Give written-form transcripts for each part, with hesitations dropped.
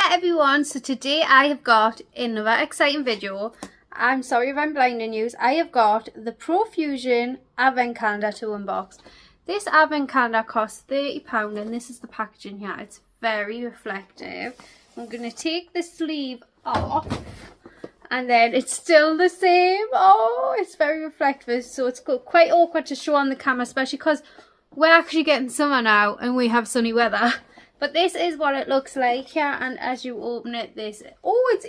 Hi everyone, so today I have got another exciting video. I'm sorry if I'm blinding you. I have got the Profusion Advent Calendar to unbox. This Advent Calendar costs £30 and this is the packaging here. It's very reflective. I'm going to take the sleeve off and then it's still the same. Oh, it's very reflective, so it's quite awkward to show on the camera, especially because we're actually getting summer now and we have sunny weather. But this is what it looks like here, and as you open it, it's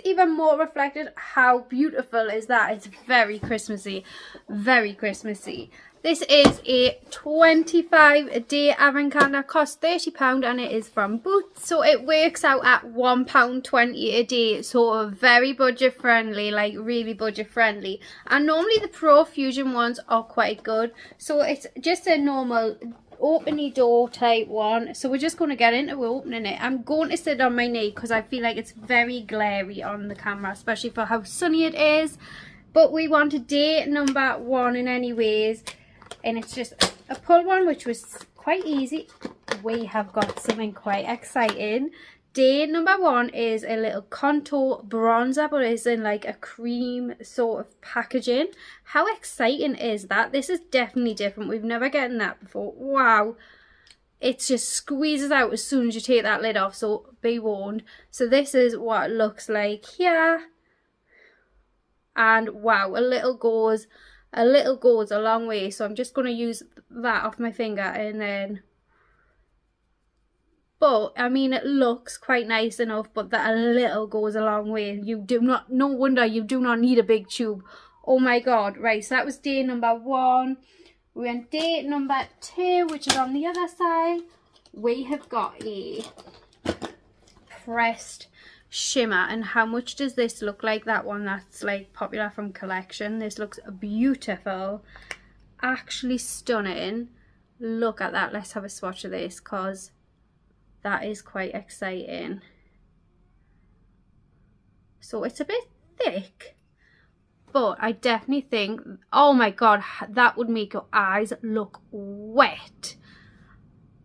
even more reflected. How beautiful is that? It's very Christmassy, very Christmassy. This is a 25-day Advent calendar, costs £30 and it is from Boots. So it works out at £1.20 a day, so very budget friendly, like really budget friendly. And normally the Profusion ones are quite good. So it's just a normal open door type one, so we're just going to get into opening it. I'm going to sit on my knee because I feel like it's very glary on the camera, especially for how sunny it is. But we wanted day number 1 in any ways, and it's just a pull one, which was quite easy. We have got something quite exciting. Day number 1 is a little contour bronzer, but it's in like a cream sort of packaging. How exciting is that? This is definitely different. We've never gotten that before. Wow. It just squeezes out as soon as you take that lid off, so be warned. So this is what it looks like here. And wow, a little goes a long way. So I'm just going to use that off my finger and then... But, I mean, it looks quite nice enough, but that a little goes a long way. No wonder you do not need a big tube. Oh my God. Right, so that was day number 1. We went day number 2, which is on the other side. We have got a pressed shimmer. And how much does this look like? That one that's like popular from Collection. This looks beautiful. Actually stunning. Look at that. Let's have a swatch of this because... that is quite exciting. So it's a bit thick, but I definitely think, oh my God, that would make your eyes look wet.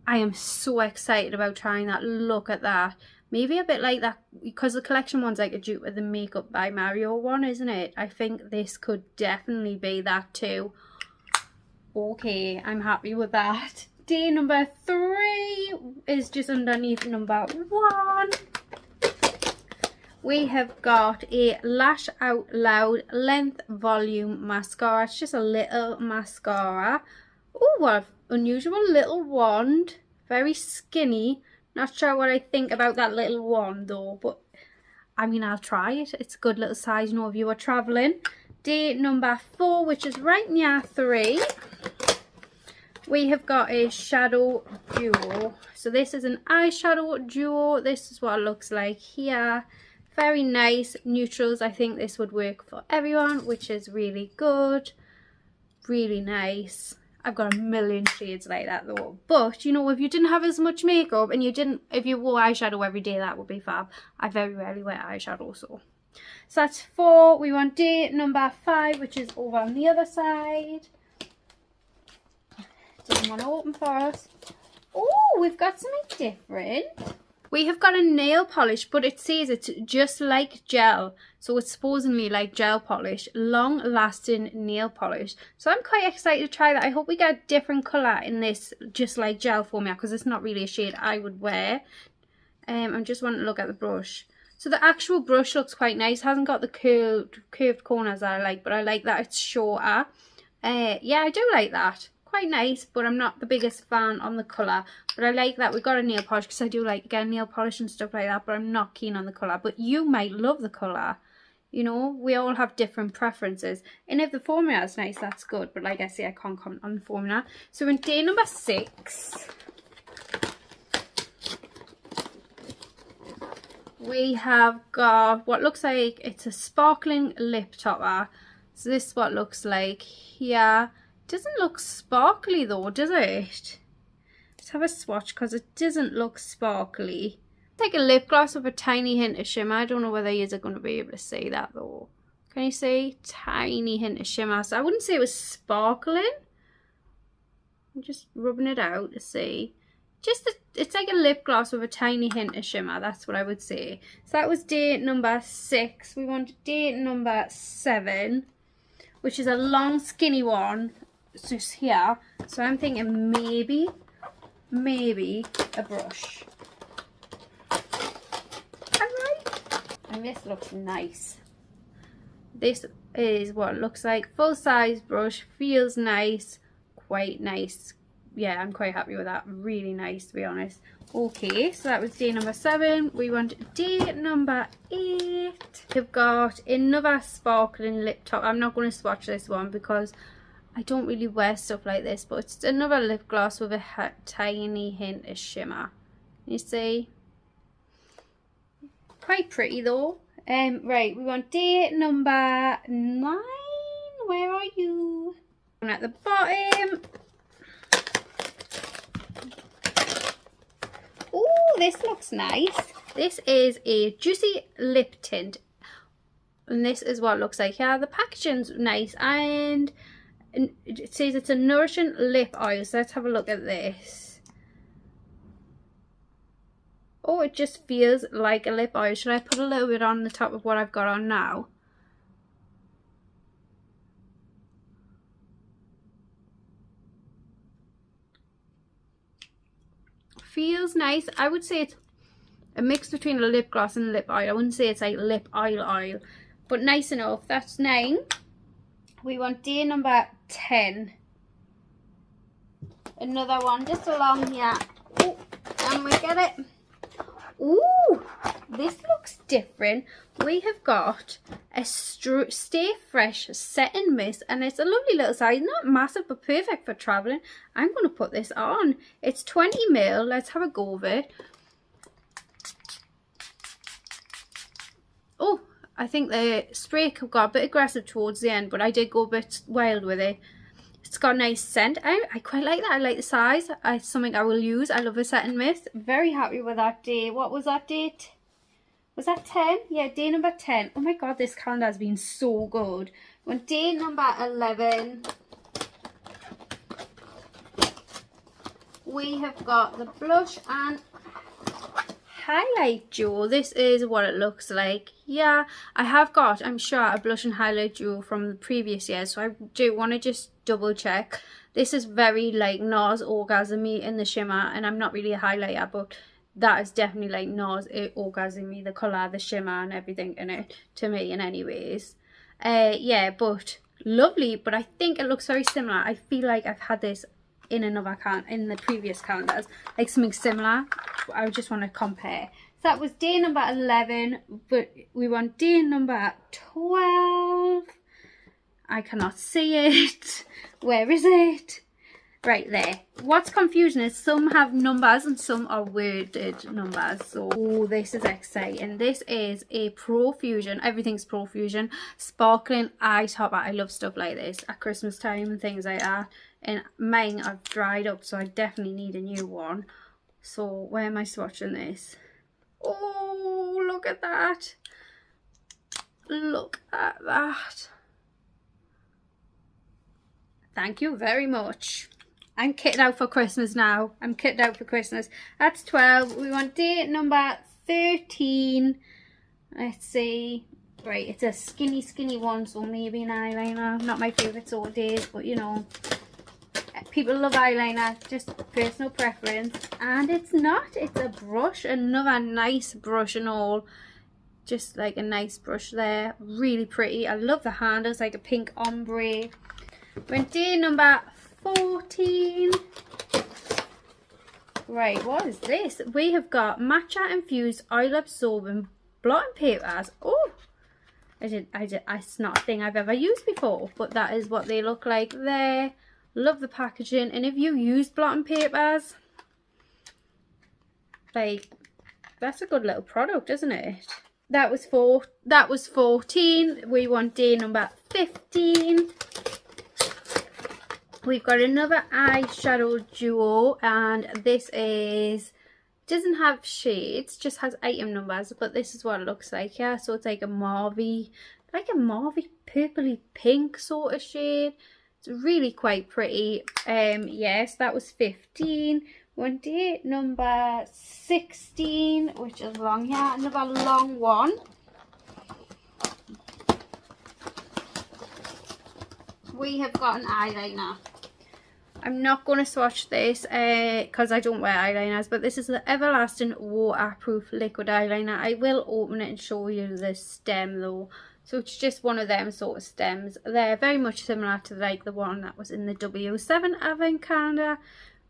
I am so excited about trying that. Look at that. Maybe a bit like that, because the Collection one's like a dupe of the Makeup by Mario one, isn't it? I think this could definitely be that too. Okay, I'm happy with that. Day number 3 is just underneath number 1. We have got a Lash Out Loud Length Volume Mascara. It's just a little mascara. Oh, what an unusual little wand. Very skinny. Not sure what I think about that little wand though, but I mean, I'll try it. It's a good little size, you know, if you are travelling. Day number 4, which is right near 3. We have got a shadow duo. So this is an eyeshadow duo. This is what it looks like here. Very nice neutrals. I think this would work for everyone, which is really good. Really nice. I've got a million shades like that though. But you know, if you didn't have as much makeup and if you wore eyeshadow every day, that would be fab. I very rarely wear eyeshadow, so that's 4. We want day number 5, which is over on the other side. Doesn't want to open for us. Oh, we've got something different. We have got a nail polish, but it says it's just like gel. So it's supposedly like gel polish, long lasting nail polish. So I'm quite excited to try that. I hope we get a different colour in this just like gel formula, because it's not really a shade I would wear. I'm just wanting to look at the brush. So the actual brush looks quite nice. Hasn't got the curved corners that I like, but I like that it's shorter. Yeah, I do like that. Quite nice, but I'm not the biggest fan on the colour. But I like that we got a nail polish, because I do like getting nail polish and stuff like that, but I'm not keen on the colour. But you might love the colour. You know, we all have different preferences. And if the formula is nice, that's good. But like I say, I can't comment on the formula. So in day number 6, we have got what looks like it's a sparkling lip topper. So this is what it looks like here. Doesn't look sparkly though, does it? Let's have a swatch, because it doesn't look sparkly. It's like a lip gloss with a tiny hint of shimmer. I don't know whether you're going to be able to see that though. Can you see? Tiny hint of shimmer. So I wouldn't say it was sparkling. I'm just rubbing it out to see. it's like a lip gloss with a tiny hint of shimmer. That's what I would say. So that was day number 6. We want day number 7, which is a long skinny one. It's just here. So I'm thinking maybe a brush. Alright. And this looks nice. This is what it looks like. Full size brush. Feels nice. Quite nice. Yeah, I'm quite happy with that. Really nice, to be honest. Okay, so that was day number 7. We want day number 8. We've got another sparkling lip top. I'm not going to swatch this one because I don't really wear stuff like this, but it's another lip gloss with a tiny hint of shimmer. You see? Quite pretty though. Right, we want day number 9. Where are you? And at the bottom. Oh, this looks nice. This is a juicy lip tint. And this is what it looks like. Yeah, the packaging's nice. And it says it's a nourishing lip oil. So let's have a look at this. Oh, it just feels like a lip oil. Should I put a little bit on the top of what I've got on now? Feels nice. I would say it's a mix between a lip gloss and a lip oil. I wouldn't say it's like lip oil, but nice enough. That's 9. We want day number 10. Another one just along here. Oh, and we get it. Ooh, this looks different. We have got a Stay Fresh setting mist, and it's a lovely little size, not massive but perfect for traveling. I'm going to put this on. It's 20ml. Let's have a go of it. Oh, I think the spray got a bit aggressive towards the end, but I did go a bit wild with it. It's got a nice scent. I quite like that. I like the size. It's something I will use. I love a setting mist. Very happy with that day. What was that date? Was that 10? Yeah, day number 10. Oh my god, this calendar has been so good. On day number 11, we have got the blush and highlight duo. This is what it looks like. Yeah, I have got, I'm sure, a blush and highlight duo from the previous year, so I do want to just double check. This is very like NARS Orgasm-y in the shimmer, and I'm not really a highlighter, but that is definitely like NARS Orgasm-y, the colour, the shimmer and everything in it, to me in any ways. Yeah, but lovely. But I think it looks very similar. I feel like I've had this in another in the previous calendars, like something similar. I just want to compare. So that was day number 11, but we want day number 12. I cannot see it. Where is it? Right there. What's confusing is some have numbers and some are worded numbers. So oh, this is exciting. This is a Profusion, everything's Profusion, sparkling eye topper. I love stuff like this at Christmas time and things like that. And mine have dried up, so I definitely need a new one. So where am I swatching this? Oh, look at that. Look at that. Thank you very much. I'm kitted out for Christmas now. I'm kitted out for Christmas. That's 12. We want day number 13. Let's see. Right, it's a skinny one, so maybe an eyeliner. Not my favourite sort of days, but you know, people love eyeliner, just personal preference. And it's not. It's a brush, another nice brush and all. Just like a nice brush there. Really pretty. I love the handle. It's like a pink ombre. We're on day number 14. Right, what is this? We have got matcha infused oil absorbing blotting papers. Oh, it's not a thing I've ever used before, but that is what they look like there. Love the packaging. And if you use blotting papers, like, that's a good little product, isn't it? That was 14. We want day number 15. We've got another eyeshadow duo, and this doesn't have shades, just has item numbers, but this is what it looks like. Yeah, so it's like a mauvey purpley pink sort of shade. It's really quite pretty. Yes, that was 15. On day number 16, which is long here, another long one. We have got an eyeliner. I'm not going to swatch this because I don't wear eyeliners, but this is the Everlasting Waterproof Liquid Eyeliner. I will open it and show you the stem though. So it's just one of them sort of stems. They're very much similar to like the one that was in the W7 Advent Calendar.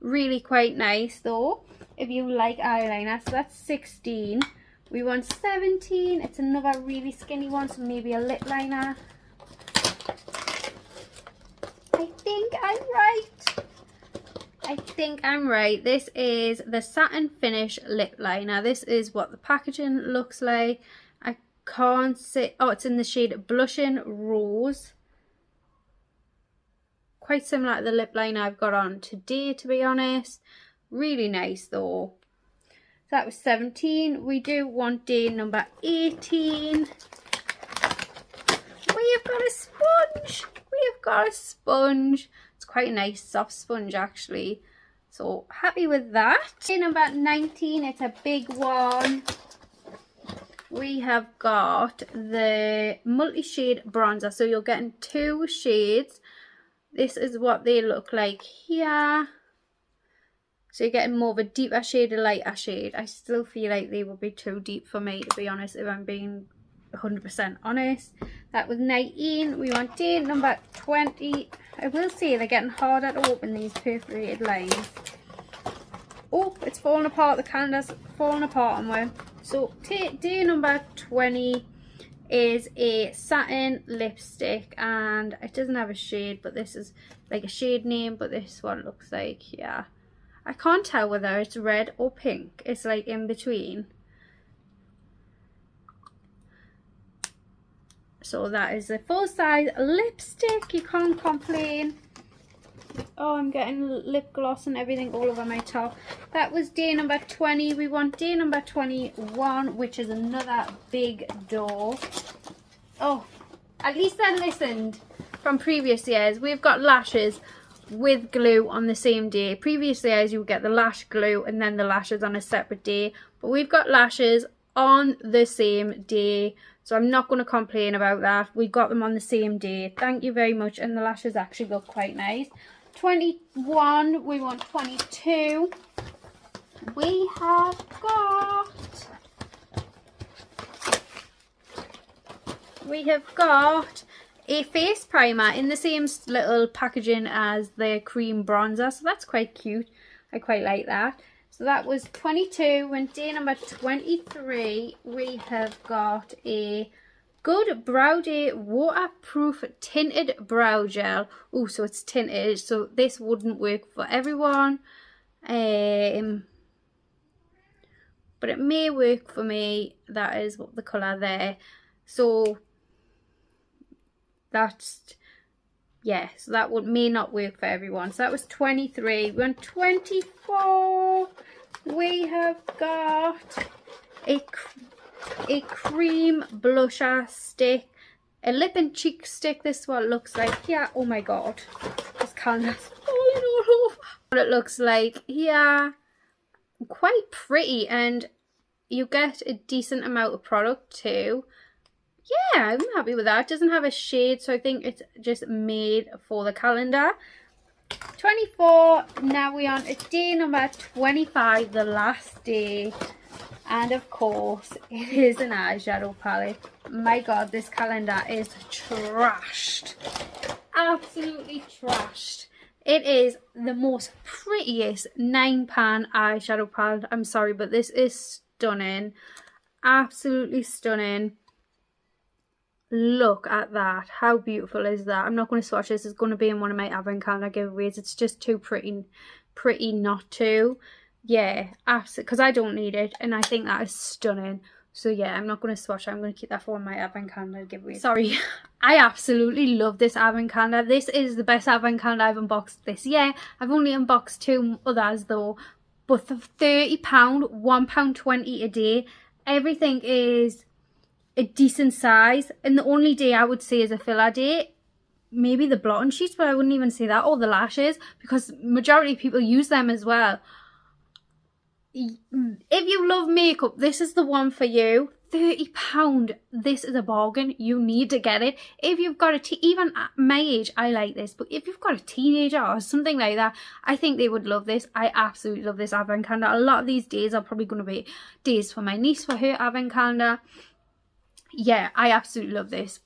Really quite nice though, if you like eyeliner. So that's 16. We want 17. It's another really skinny one, so maybe a lip liner. I think I'm right. This is the Satin Finish Lip Liner. This is what the packaging looks like. I can't see. Oh, it's in the shade Blushing Rose. Quite similar to the lip liner I've got on today, to be honest. Really nice though. So that was 17. We do want day number 18. We have got a sponge. It's quite a nice soft sponge actually. So happy with that. Day number 19, it's a big one. We have got the multi-shade bronzer. So you're getting 2 shades. This is what they look like here. So you're getting more of a deeper shade, a lighter shade. I still feel like they would be too deep for me, to be honest, if I'm being 100% honest. That was 19. We want day number 20. I will say they're getting harder to open, these perforated lines. Oh, it's falling apart. The calendar's falling apart on one. So day number 20 is a satin lipstick, and it doesn't have a shade, but this is like a shade name, but this one looks like, yeah, I can't tell whether it's red or pink. It's like in between. So that is a full size lipstick. You can't complain. Oh, I'm getting lip gloss and everything all over my top. That was day number 20. We want day number 21, which is another big door. Oh, at least I listened from previous years. We've got lashes with glue on the same day. Previous years you would get the lash glue and then the lashes on a separate day. But we've got lashes on the same day. So I'm not going to complain about that. We got them on the same day. Thank you very much. And the lashes actually look quite nice. 21, we want 22. We have got a face primer in the same little packaging as the cream bronzer. So that's quite cute. I quite like that. So that was 22. When day number 23, we have got a Good Brow Day Waterproof Tinted Brow Gel. Oh, so it's tinted, so this wouldn't work for everyone. But it may work for me. That is what the colour there. So that's, yeah, so that may not work for everyone. So that was 23. We're on 24. We have got a cream blusher stick, a lip and cheek stick. This is what it looks like here. Oh my god, this calendar's falling all over. What it looks like here. Quite pretty, and you get a decent amount of product too. Yeah, I'm happy with that. It doesn't have a shade, so I think it's just made for the calendar. 24. Now we're on day number 25, the last day. And of course, it is an eyeshadow palette. My god, this calendar is trashed. Absolutely trashed. It is the most prettiest 9-pan eyeshadow palette. I'm sorry, but this is stunning. Absolutely stunning. Look at that. How beautiful is that? I'm not going to swatch this. It's going to be in one of my Advent Calendar giveaways. It's just too pretty not to. Yeah, absolutely, because I don't need it, and I think that is stunning. So yeah, I'm not going to swatch it. I'm going to keep that for my Advent Calendar giveaway. Sorry, I absolutely love this Advent Calendar. This is the best Advent Calendar I've unboxed this year. I've only unboxed 2 others though, but for £30, £1.20 a day, everything is a decent size, and the only day I would say is a filler day. Maybe the blotting sheets, but I wouldn't even say that, or the lashes, because majority of people use them as well. if you love makeup, this is the one for you. £30, this is a bargain. You need to get it. If you've got even at my age, I like this, but if you've got a teenager or something like that, I think they would love this. I absolutely love this advent calendar. A lot of these days are probably going to be days for my niece for her advent calendar. Yeah, I absolutely love this.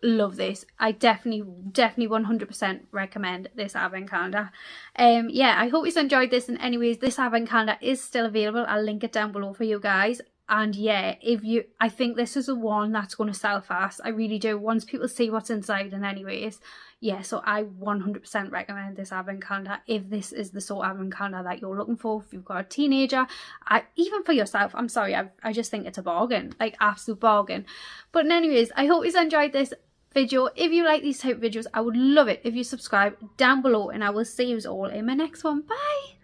Love this. I definitely 100% recommend this advent calendar. Yeah, I hope you enjoyed this. And anyways, this advent calendar is still available. I'll link it down below for you guys. And yeah, I think this is the one that's going to sell fast. I really do, once people see what's inside. And anyways, yeah, so I 100% recommend this advent calendar if this is the sort of advent calendar that you're looking for. If you've got a teenager, even for yourself, I'm sorry, I just think it's a bargain, like absolute bargain. But anyways, I hope you enjoyed this video. If you like these type of videos, I would love it if you subscribe down below, and I will see you all in my next one. Bye.